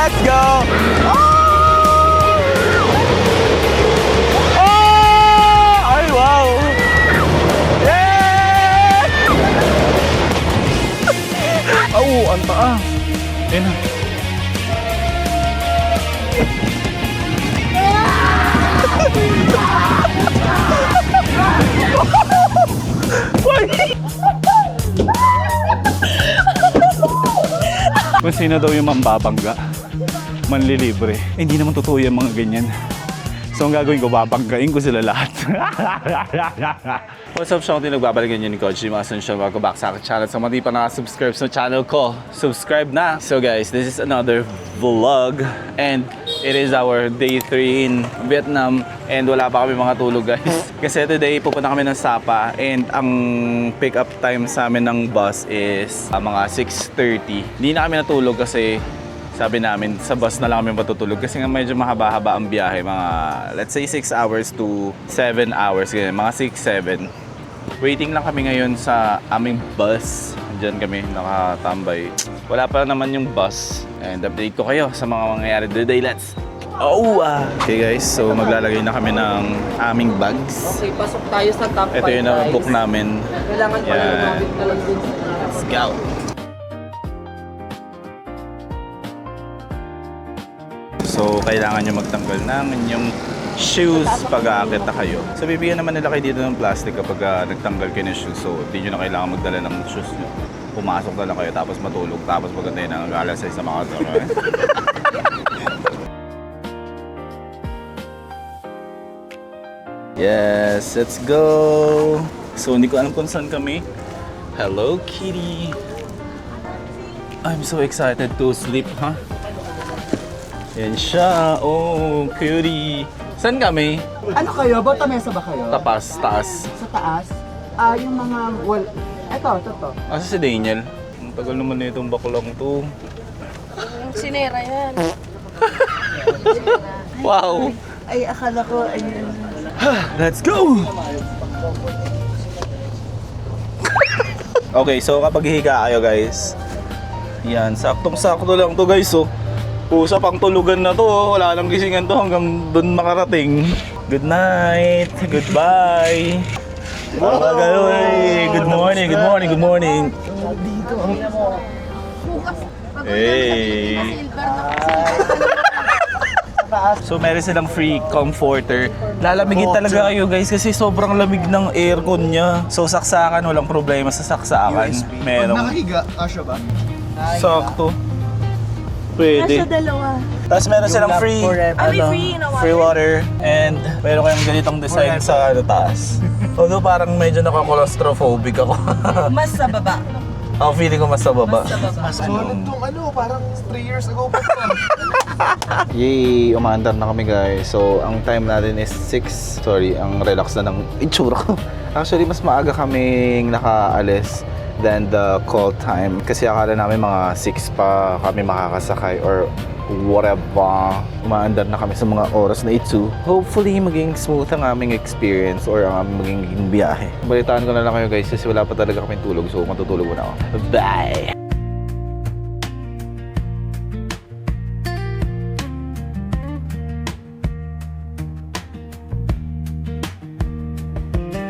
Let's go! Oh! Ay, wow! Yeah! Oh, ang taas. Ayun na. Kung sino daw yung mambabangga, manlilibre. Eh, hindi naman totoo yung mga ganyan. So, ang gagawin ko, babanggain ko sila lahat. What's up, Sean? Nagbabalikan nyo ni Coach Jim Asuncion. Welcome back sa aking channel. Sa mga di pa nakasubscribe sa channel ko, subscribe na. So guys, this is another vlog. And it is our day 3 in Vietnam. And wala pa kami mga tulog, guys. Kasi today, pupunta kami ng Sapa. And ang pick-up time sa amin ng bus is mga 6:30. Hindi na kami natulog kasi sabi namin, sa bus na lang kami matutulog kasi nga medyo mahaba-haba ang biyahe. Mga, let's say, 6 hours to 7 hours. Ganyan, mga 6-7. Waiting lang kami ngayon sa aming bus. Diyan kami nakatambay. Wala pa naman yung bus. And update ko kayo sa mga mangyayari today. Let's Okay guys, so maglalagay na kami ng aming bags. Okay, pasok tayo sa top 5. Ito yung na-book namin. Kailangan pala lumapit na lang din. Let's go! So, kailangan nyo magtanggal ng inyong shoes pag aakit na kayo. So, bibigyan naman nila kayo dito ng plastic kapag nagtanggal kayo ng shoes. So, hindi nyo na kailangan magdala ng shoes nyo. Pumasok na lang kayo, tapos matulog, tapos maganda yun ang alas 6 sa mga kasama. Yes, let's go! So, hindi ko alam kung saan kami. Hello, kitty! I'm so excited to sleep, huh? Yan siya. Oh, cutie. Saan kami? Ano kayo? Bota mesa ba kayo? Tapas, taas. Sa taas? Yung mga Ito. Asa si Daniel? Ang tagal naman na itong bakulang to. Sinera yan. Wow! Ay, akala ko, ayun. Let's go! Okay, so kapag higa kayo guys, yan, saktong-sakto lang to guys, oh. Pusa pang tulugan na to, oh. Wala nang gisingan to hanggang dun makarating. Good night, goodbye. Good morning, good morning, good morning. Hey. So meron silang free comforter. Lalamigin talaga kayo guys kasi sobrang lamig ng aircon niya. So saksakan, walang problema sa saksakan. Meron. Nakahiga, kasya ba? Sakto. Pwede. Nasa dalawa. Tapos meron silang free, May free na water. free water. And meron kayong ganitong design sa taas. Although parang medyo naka-claustrophobic ako. Mas sa baba. Ako feeling ko mas sa baba. Mas solid tong parang 3 years ago pa ito. Yay! Umaandar na kami guys. So, ang time natin is 6. Sorry, ang relax na ng itsura ko. Actually, mas maaga kaming nakaalis than the call time. Kasi akala namin mga 6 pa kami makakasakay or whatever. Umaandar na kami sa mga oras na ito. Hopefully, maging smooth ang aming experience or ang aming maging biyahe. Balitaan ko na lang kayo guys kasi wala pa talaga kaming tulog. So, matutulog muna ako. Bye!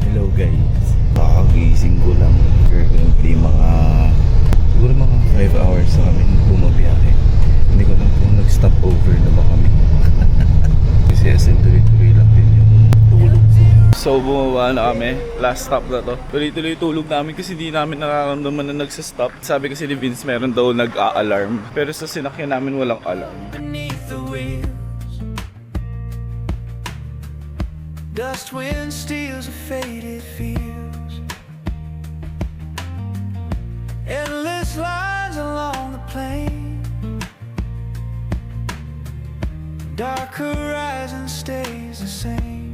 Hello guys, kakagising ko lang. Currently siguro mga 5 hours na kami bumabiyahe. Hindi ko lang kung nag-stop over na ba kami. Kasi as in tuloy-tuloy lang din yung tulog ko. So bumaba na kami, last stop na to. Tuloy-tuloy tulog namin kasi di namin nararamdaman na nagsa-stop. Sabi kasi ni Vince meron daw nag-a-alarm. Pero sa sinakyan namin walang alarm. Dust wind steals a faded fields. Endless lines along the plain. Dark horizon stays the same.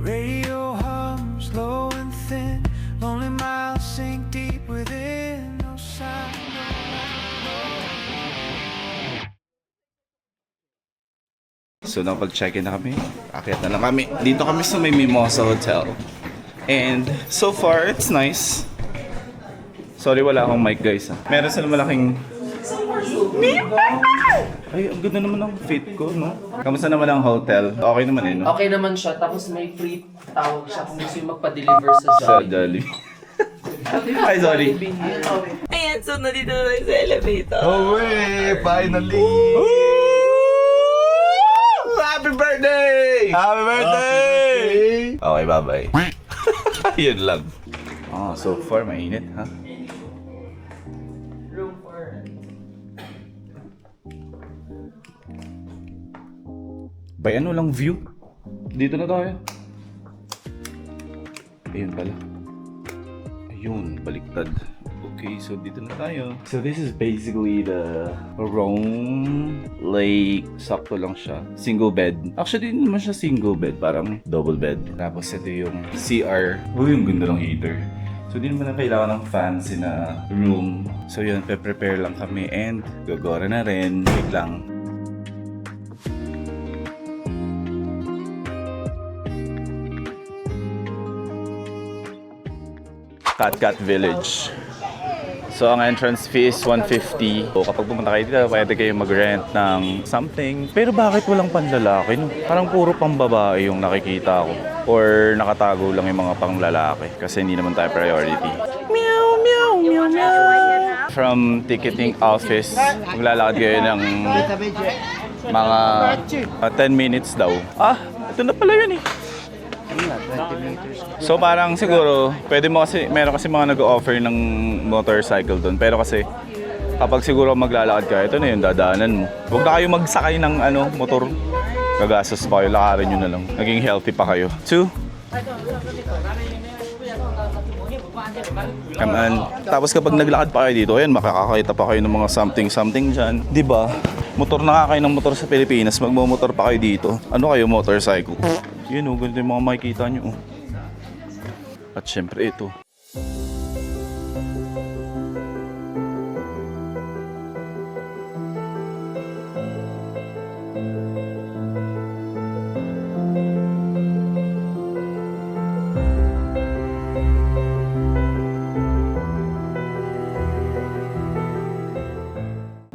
Radio hums low and thin. Lonely miles sink deep within. No sign, no So napag-check-in na kami, akyat na lang kami. Dito kami sa may Mimosa Hotel. And so far, it's nice. Sorry, wala akong mic guys. Meron sila malaking Ay, ang ganda naman ng fit ko, no? Kamusta naman ang hotel? Okay naman eh, no? Okay naman siya, tapos may free tawag siya kung gusto yung magpa-deliver sa Sa Jollibee. Jollibee. Ay, sorry. Ayan, so nandito na tayo sa elevator. Oh, way! Finally! Happy birthday! Happy birthday! Okay, bye-bye. Yun lang. Oh, so far, mainit, ha? By ano lang view? Dito na tayo. Ayun pala. Ayun, baliktad. Okay, so dito na tayo. So this is basically the Rome Lake. Sakto lang siya. Single bed. Actually, hindi naman siya single bed. Parang double bed. Tapos ito yung CR. Uy, yung ganda ng heater. So di naman na kailangan ng fancy na room. So yun, prepare lang kami and gagora na rin. Wait lang. Cat Village. So ang entrance fee is 150. So kapag pumunta kayo dito, pwede kayo mag-rent ng something. Pero bakit walang panlalaki? No? Parang puro pambabae yung nakikita ko. Or nakatago lang yung mga panglalaki. Kasi hindi naman tayo priority. Meow, meow, meow, meow. From ticketing office, maglalakad kayo ng mga 10 minutes daw. Ah, ito na pala yun eh. So parang siguro, pwede mo kasi, meron kasi mga nag-offer ng motorcycle doon. Pero kasi, kapag siguro maglalakad ka, ito na yung dadaanan mo. Huwag na kayo magsakay ng motor. Gagastos pa kayo, lakarin nyo na lang. Naging healthy pa kayo. 2. Come on. Tapos kapag naglakad pa kayo dito, ayan, makakakita pa kayo ng mga something-something dyan. Diba? Motor na nga kayo ng motor sa Pilipinas, magmumotor pa kayo dito. Ano kayo, motorcycle? Yun o, ganito yung mga makikita nyo. At syempre ito.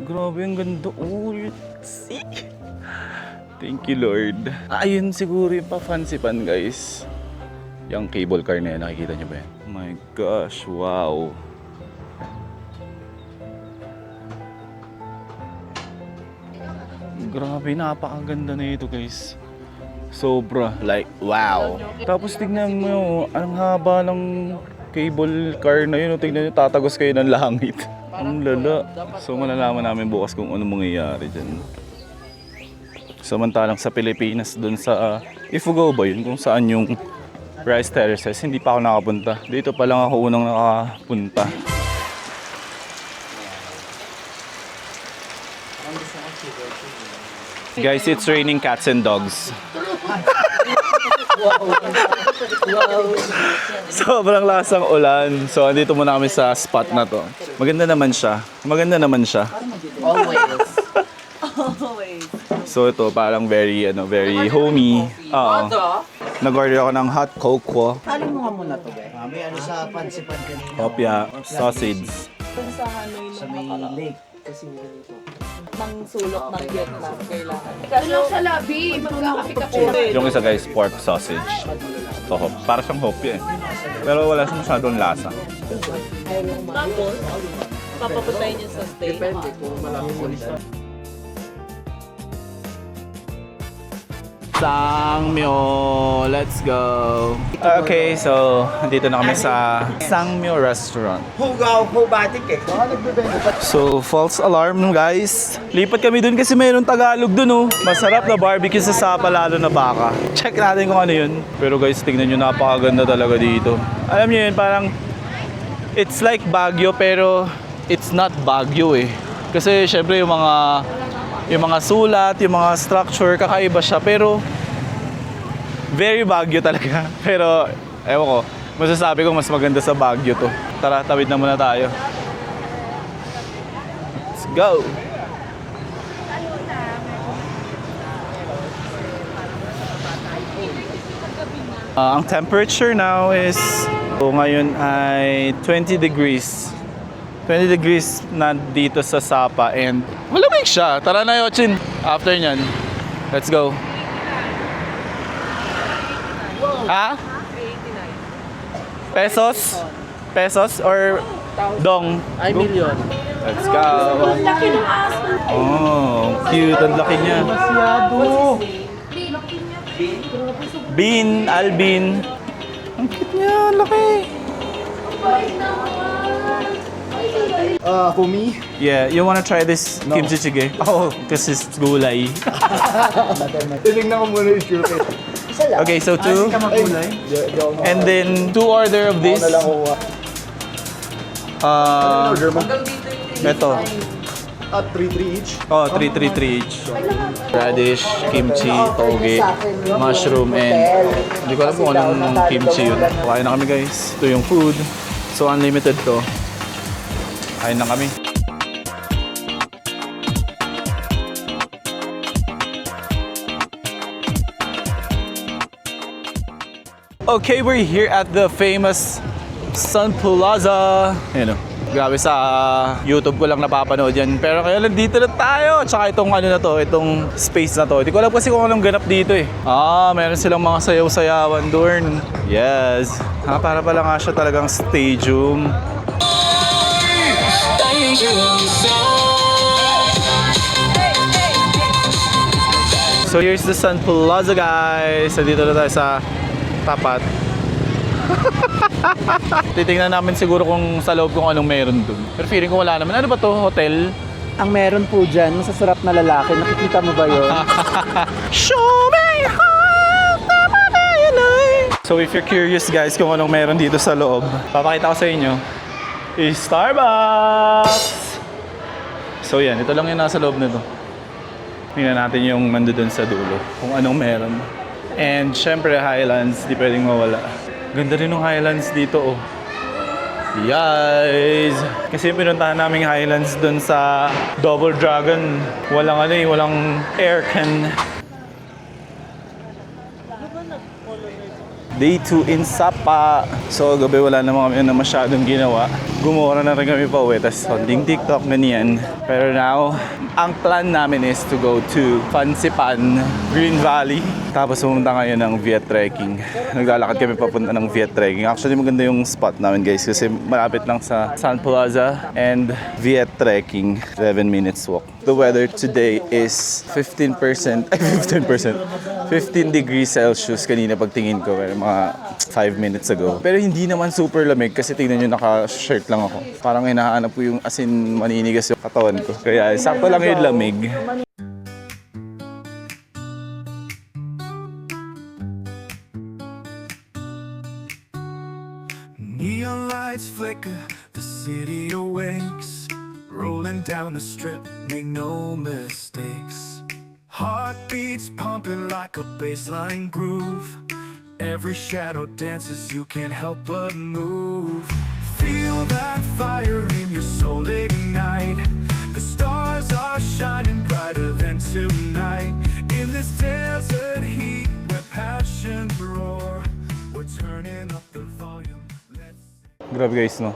Grabe, ang ganda. Oh, see? Thank you, Lord. Ayun siguro yung pa-fancy pan, guys. Yung cable car na yan, nakikita nyo ba yan? Oh my gosh, wow. Grabe, napakaganda na ito, guys. Sobra, like, wow. Tapos tignan mo, ang haba ng cable car na yun. Tignan nyo, tatagos kayo ng langit. Ang lala. So malalaman namin bukas kung ano mangyayari dyan. Samantalang sa Pilipinas, dun sa Ifugao ba yun? Kung saan yung Rice Terraces, hindi pa ako nakapunta. Dito pa lang ako unang nakapunta. Guys, it's raining cats and dogs. Sobrang lasang ulan. So, andito muna kami sa spot na to. Maganda naman siya. Maganda naman siya. Always. So, ito parang very homey. Oo. Nag-order ako ng hot cocoa. Alin mo nga muna to, be? May ano sa pansipan kanina. Opya, sausage. Sa Hanoi Sa may lake. Kasi ganito. ng sulok ng Vietnam kailangan. Tulong sa labi, magkakapi-kapi. Yung isa guys, pork sausage. So, para siyang hopya eh. Pero wala siya masyadong lasa. Tapos, papaputayin niya sa steak. Depende kung malaki sila. Sangmyo, let's go. Okay, so nandito na kami sa Sangmyo Restaurant. Hugaw, hubatik eh. So, false alarm guys. Lipat kami dun kasi mayroong Tagalog dun oh. Masarap na barbecue sa sapa lalo na baka. Check natin kung ano yun. Pero guys, tingnan nyo, napakaganda talaga dito. Alam nyo yun, parang it's like Baguio pero it's not Baguio eh. Kasi syempre yung mga sulat, yung mga structure, kakaiba siya. Pero, very Baguio talaga. Pero, ewan ko, masasabi ko mas maganda sa Baguio to. Tara, tawid na muna tayo. Let's go! Ang temperature now is, ngayon ay 20 degrees. 20 degrees na dito sa Sapa and malamig siya. Tara na, Yochin. After nyan, let's go. Ha? Pesos? Pesos or dong? Ay, million. Let's go. Oh, cute. Ang laki niya. Bean, Alvin. Ang cute niya, ang laki. For me, Yeah, you wanna try this kimchi jjigae? Oh, this is gulay. tinignan ko muna yung sure fit. Okay, so two. And then two order of this. Order mo? Ito. At 3-3 each. Oh, 333 each. Radish, kimchi, toge, mushroom, and hindi ko alam kung anong kimchi yun. Kain na kami guys. Ito yung food. So unlimited to. Kain na kami. Okay, we're here at the famous Sun Plaza. Ayan o. Grabe sa YouTube ko lang napapanood yan. Pero kaya nandito na tayo. Tsaka itong ano na to, itong space na to. Hindi ko alam kasi kung anong ganap dito eh. Meron silang mga sayaw-sayawan doon. Yes. Para pala nga siya talagang stadium. So here's the Sun Plaza guys. Nandito na tayo sa tapat. Titingnan namin siguro kung sa loob kung anong meron dun. Pero feeling ko wala naman. Ano ba to? Hotel? Ang meron po dyan, masasarap na lalaki. Nakikita mo ba yun? Show me how. So if you're curious guys kung anong meron dito sa loob, papakita ko sa inyo is Starbucks. So yan, ito lang yung nasa loob nito. Tingnan natin yung nandun sa dulo kung anong meron. And syempre Highlands, di pwedeng mawala. Ganda rin ng Highlands dito oh. Yes! Kasi yung pinuntahan naming Highlands dun sa Double Dragon. Walang ano eh, walang aircon. Day 2 in Sapa. So gabi wala naman kami na masyadong ginawa. Gumura na rin kami pa uwi. Tapos hunding TikTok ganyan. Pero now, ang plan namin is to go to Fansipan, Green Valley. Tapos pumunta ngayon ng Viet Trekking. Naglalakad kami papunta ng Viet Trekking. Actually maganda yung spot namin guys. Kasi malapit lang sa Sun Plaza and Viet Trekking. 11 minutes walk. The weather today is 15%, 15 degrees Celsius kanina pagtingin ko, pero mga 5 minutes ago. Pero hindi naman super lamig kasi tingnan nyo naka-shirt lang ako. Parang hinahanap ko yung as in maninigas yung katawan ko. Kaya sakto lang yung lamig. Neon lights flicker, the city awakes. Rolling down the strip, make no mistakes. Heartbeats pumping like a baseline groove. Every shadow dances, you can't help but move. Feel that fire in your soul ignite. The stars are shining brighter than tonight. In this desert heat where passions roar, we're turning up the volume. Grabe guys, no?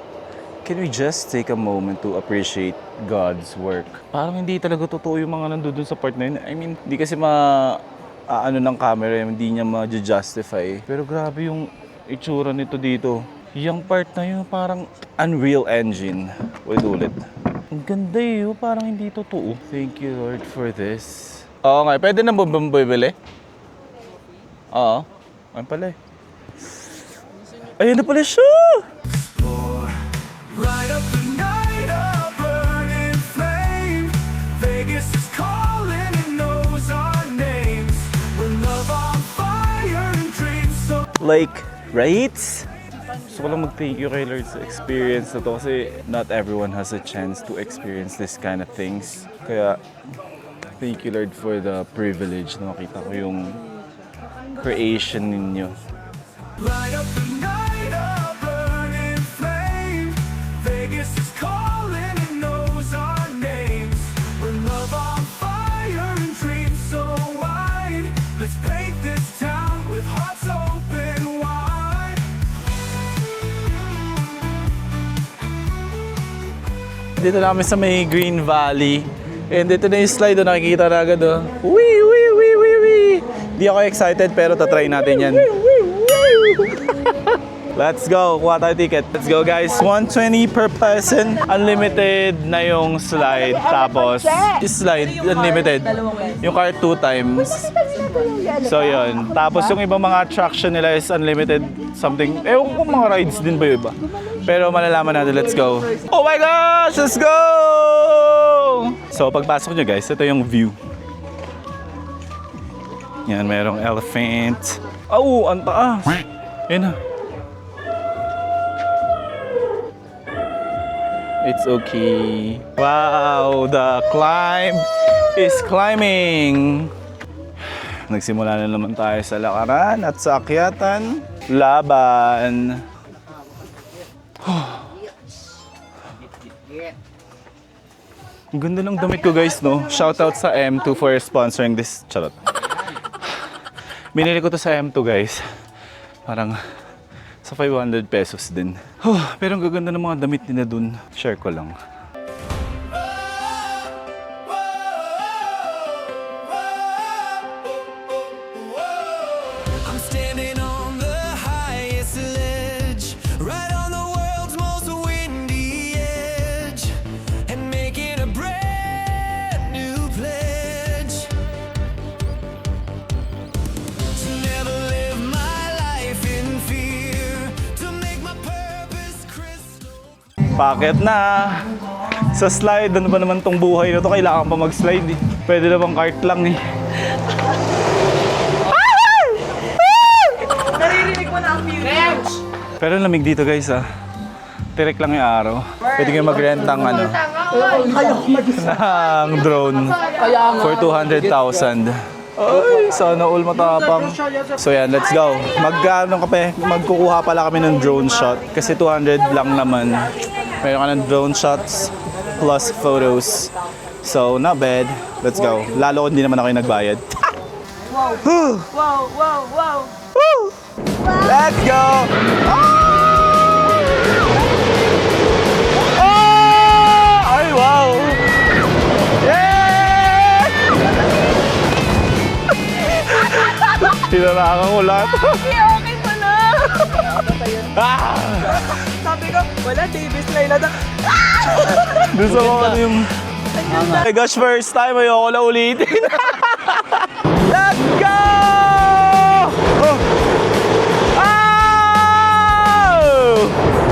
Can we just take a moment to appreciate God's work? Parang hindi talaga totoo yung mga nandun sa part na yun. I mean, hindi kasi ano ng camera, hindi niya ma-justify. Pero grabe yung itsura nito dito. Yung part na yun, parang Unreal Engine. Ulit. Ang ganda yun, parang hindi totoo. Thank you Lord for this. Oo nga, pwede na bumibili? Oo. Ayun pala eh. Ayun na pala siya! Light up the night, a burning flame. Vegas is calling, it knows our names. We're love on fire and dreams so. Like, right? Gusto ko lang mag-thank you kay Lord sa experience na to kasi not everyone has a chance to experience this kind of things. Kaya, thank you Lord for the privilege na makita ko yung creation ninyo. Light up the night, a burning flame. Vegas is calling, it knows our names. We're love on fire and dreams so wide. Let's paint this town with hearts open wide. Dito na kami sa may Green Valley. And dito na yung slide, oh, nakikita na agad, oh. Wee, wee, wee, wee, wee. Di ako excited, pero tatry natin yan. Let's go, kuha tayo ticket. Let's go guys, 120 per person. Unlimited na yung slide. Tapos, slide, unlimited. Yung cart 2 times. So yun. Tapos yung ibang mga attraction nila is unlimited something. Ewan ko kung mga rides din ba yung iba. Pero malalaman natin, let's go. Oh my gosh, let's go! So pagpasok nyo guys, ito yung view. Yan, merong elephant. Oh, ang taas. Yan na. It's okay. Wow, the climb is climbing. Nagsimula na naman tayo sa lakaran at sa akyatan. Laban. Ang ganda ng damit ko guys, no? Shoutout sa M2 for sponsoring this. Charot. Binili ko to sa M2 guys. Parang sa 500 pesos din. Pero ang gaganda ng mga damit nila dun. Share ko lang. I'm standing on the highest ledge, right on the world's most windy edge, and making a brand new pledge to never live my life in fear, to make my purpose crystal. Bakit na? Sa slide, ano ba naman tong buhay na to? Kailangan pa mag-slide eh. Pwede na bang cart lang eh. Pero lamig dito guys ah. Tirek lang yung araw. Pwede kayo mag-rent ng ano, ng drone for 200,000. Ay, sana all matapang. So yan, let's go. Magkukuha pala kami ng drone shot kasi 200 lang naman. Meron ka ng drone shots plus photos. So, not bad. Let's go. Lalo kung hindi naman ako yung nagbayad. Wow! Let's go! Oh! Ay, wow! Yeah! Tinarakan ko lahat. Okay pa na! Sabi ko, wala, Davis Layla na. Gusto ko ano yung... Oh my gosh, first time ayoko na ulitin. Let's go! Oh!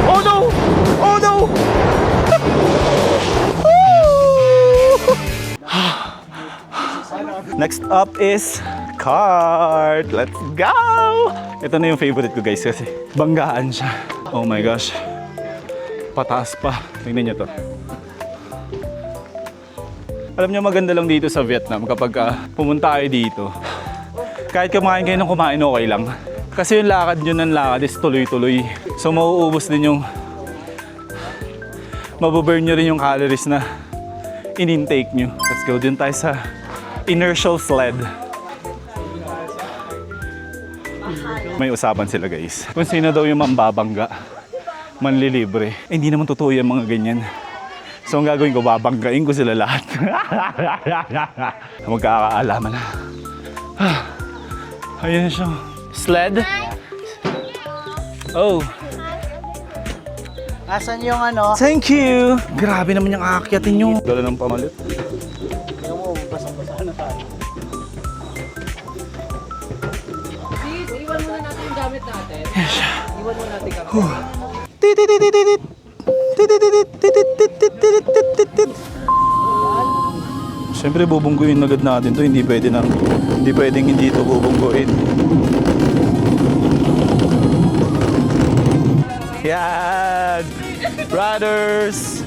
Oh no! Oh no! Next up is cart. Let's go! Ito na yung favorite ko guys kasi banggaan siya. Oh my gosh. Pataas pa. Tingnan niyo to. Alam niyo maganda lang dito sa Vietnam kapag pumunta kayo dito. Kahit kumain kayo ng kumain, okay lang. Kasi yung lakad nyo ng lakad is tuloy-tuloy. So mauubos din yung... mabuburn nyo rin yung calories na in-intake nyo. Let's go din tayo sa inertial sled. May usapan sila guys. Kung sino daw yung mambabangga, manlilibre. Eh, hindi naman totoo yung mga ganyan. So ang gagawin ko, babanggain ko sila lahat. Magkakaalaman na. Ayun siya. Sled? Oh. Asan yung ano? Thank you! Grabe naman yung aakyatin nyo. Dala ng pamalit. Please, iwan muna natin yung gamit natin. Iwan muna natin gamit. Siyempre bubungguin agad natin to, hindi pwedeng hindi to bubungguin. Yan! Brothers!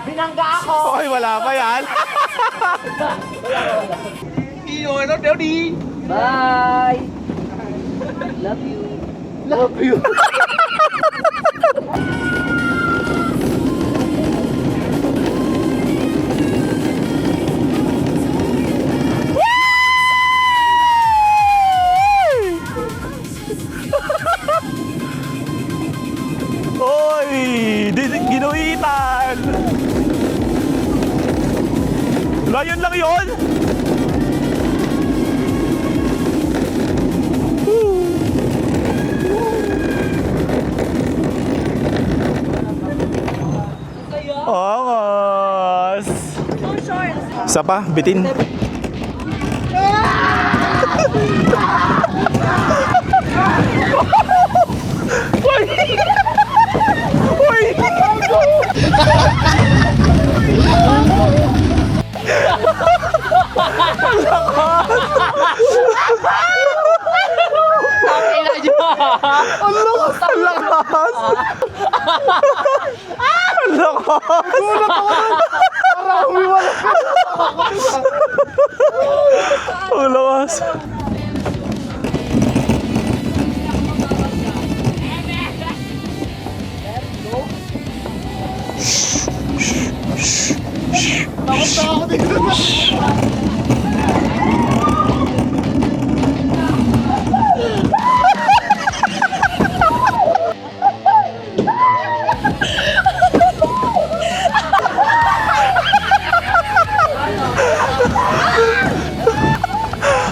Binangga ako! Okay, wala pa yan. Bye! Love you. Love you. Hello, Ethan! Wala, yun lang yun! Angas! Isa pa, bitin. Ang lakas.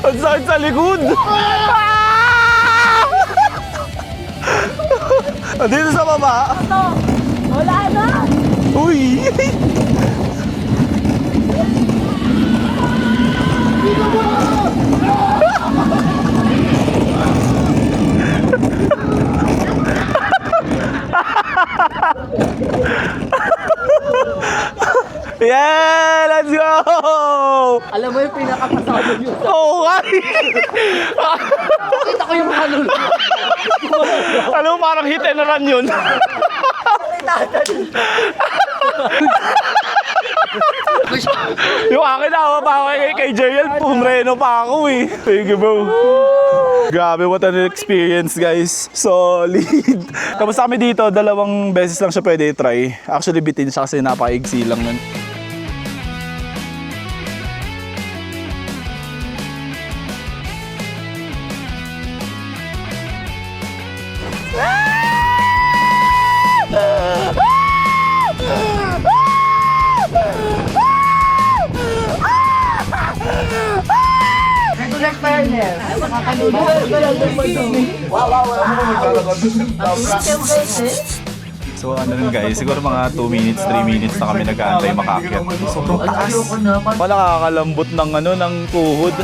Ang sakit sa likod! Dito sa baba! Wala na! Uy! Yeah! Let's go! Alam mo yung pinakapasado yun. Oo nga! Kita ko yung ano. Alam mo, parang hit and run yun. Yung akin na, pa ako kay Jeriel, pumreno pa ako eh. Thank you, bro. Grabe, what an experience, guys. Solid. Tapos kami dito, 2 beses lang siya pwede i-try. Actually, bitin siya kasi napaka-igsi lang nun. Regular fairness. So ano rin guys, siguro mga 2 minutes, 3 minutes na kami nag-aantay makaakyat. Sobrang taas. Wala nakakalambot ng ano, ng tuhod.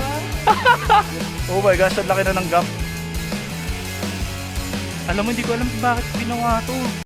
Oh my gosh, ang laki na ng gap. Alam mo, hindi ko alam bakit ginawa to.